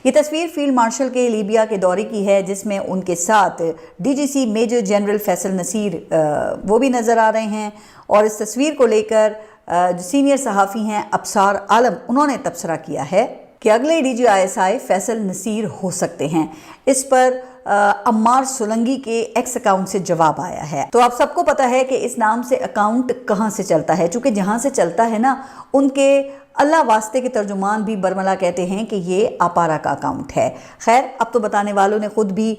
یہ تصویر field marshal K Libya کے دورے کی ہے، جس میں ان کے ساتھ ڈی جی سی میجر جنرل فیصل نصیر وہ بھی نظر آ رہے ہیں، اور اس تصویر کو لے کر جو سینئر صحافی ہیں ابصار عالم، انہوں نے تبصرہ کیا ہے کہ اگلے D G I S I Faisal Naseer ہو سکتے ہیں۔ اس پر عمار سولنگی کے ایکس اکاؤنٹ سے جواب آیا ہے۔ تو آپ سب کو پتا ہے کہ اس نام سے اکاؤنٹ کہاں سے چلتا ہے، چونکہ جہاں سے چلتا ہے نا، ان کے اللہ واسطے کے ترجمان بھی برملا کہتے ہیں کہ یہ اپارا کا اکاؤنٹ ہے۔ خیر، اب تو بتانے والوں نے خود بھی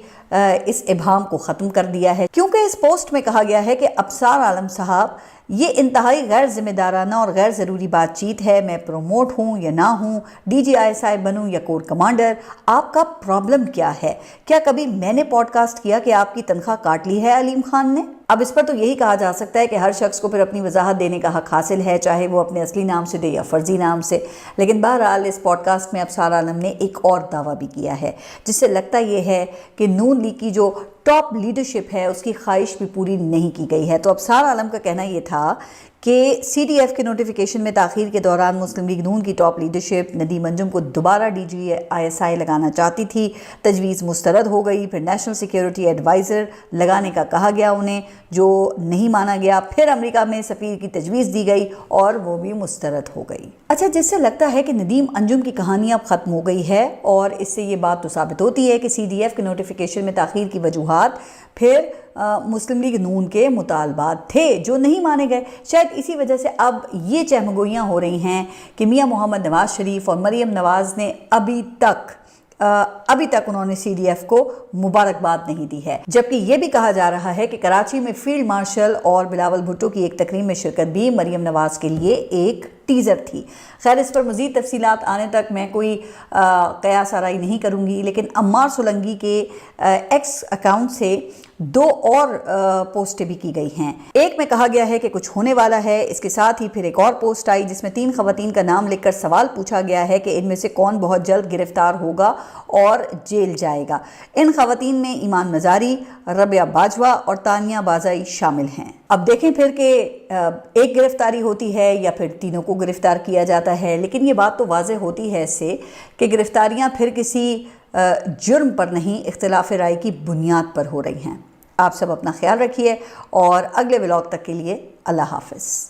اس ابہام کو ختم کر دیا ہے، کیونکہ اس پوسٹ میں کہا گیا ہے کہ ابصار عالم صاحب، یہ انتہائی غیر ذمہ دارانہ اور غیر ضروری بات چیت ہے، میں پروموٹ ہوں یا نہ ہوں، ڈی جی آئی ایس آئی بنوں یا کور کمانڈر، آپ کا پرابلم کیا ہے؟ کیا کبھی میں نے پوڈ کاسٹ کیا کہ آپ کی تنخواہ کاٹ لی ہے علیم خان نے؟ اب اس پر تو یہی کہا جا سکتا ہے کہ ہر شخص کو پھر اپنی وضاحت دینے کا حق حاصل ہے، چاہے وہ اپنے اصلی نام سے دے یا فرضی نام سے۔ لیکن بہرحال اس پوڈ کاسٹ میں ابصار عالم نے ایک اور دعویٰ بھی کیا ہے، جس سے لگتا یہ ہے کہ نون لیگ کی جو ٹاپ لیڈرشپ ہے اس کی خواہش بھی پوری نہیں کی گئی ہے۔ تو ابصار عالم کا کہنا یہ تھا کہ سی ڈی ایف کے نوٹیفیکیشن میں تاخیر کے دوران مسلم لیگ نون کی ٹاپ لیڈرشپ ندیم انجم کو دوبارہ ڈی جی آئی ایس آئی لگانا چاہتی تھی، تجویز مسترد ہو گئی، پھر نیشنل سیکیورٹی ایڈوائزر لگانے کا کہا گیا انہیں، جو نہیں مانا گیا، پھر امریکہ میں سفیر کی تجویز دی گئی اور وہ بھی مسترد ہو گئی۔ اچھا، جس سے لگتا ہے کہ ندیم انجم کی کہانی اب ختم ہو گئی ہے، اور اس سے یہ بات تو ثابت ہوتی ہے کہ سی ڈی ایف کے نوٹیفیکیشن میں تاخیر کی وجوہات پھر مسلم لیگ نون کے مطالبات تھے جو نہیں مانے گئے۔ شاید اسی وجہ سے اب یہ چہمگوئیاں ہو رہی ہیں کہ میاں محمد نواز شریف اور مریم نواز نے ابھی تک انہوں نے سی ڈی ایف کو مبارکباد نہیں دی ہے، جبکہ یہ بھی کہا جا رہا ہے کہ کراچی میں فیلڈ مارشل اور بلاول بھٹو کی ایک تقریب میں شرکت بھی مریم نواز کے لیے ایک ٹیزر تھی۔ خیر، اس پر مزید تفصیلات آنے تک میں کوئی قیاس آرائی نہیں کروں گی، لیکن عمار سولنگی کے ایکس اکاؤنٹ سے دو اور پوسٹیں بھی کی گئی ہیں۔ ایک میں کہا گیا ہے کہ کچھ ہونے والا ہے، اس کے ساتھ ہی پھر ایک اور پوسٹ آئی جس میں 3 خواتین کا نام لکھ کر سوال پوچھا گیا ہے کہ ان میں سے کون بہت جلد گرفتار ہوگا اور جیل جائے گا۔ ان خواتین میں ایمان مزاری، ربیہ باجوہ اور تانیہ بازائی شامل ہیں۔ اب دیکھیں پھر کہ ایک گرفتاری ہوتی ہے یا پھر تینوں کو گرفتار کیا جاتا ہے، لیکن یہ بات تو واضح ہوتی ہے اس سے کہ گرفتاریاں پھر کسی جرم پر نہیں، اختلاف رائے کی بنیاد پر ہو رہی ہیں۔ آپ سب اپنا خیال رکھیے اور اگلے ولاگ تک کے لیے اللہ حافظ۔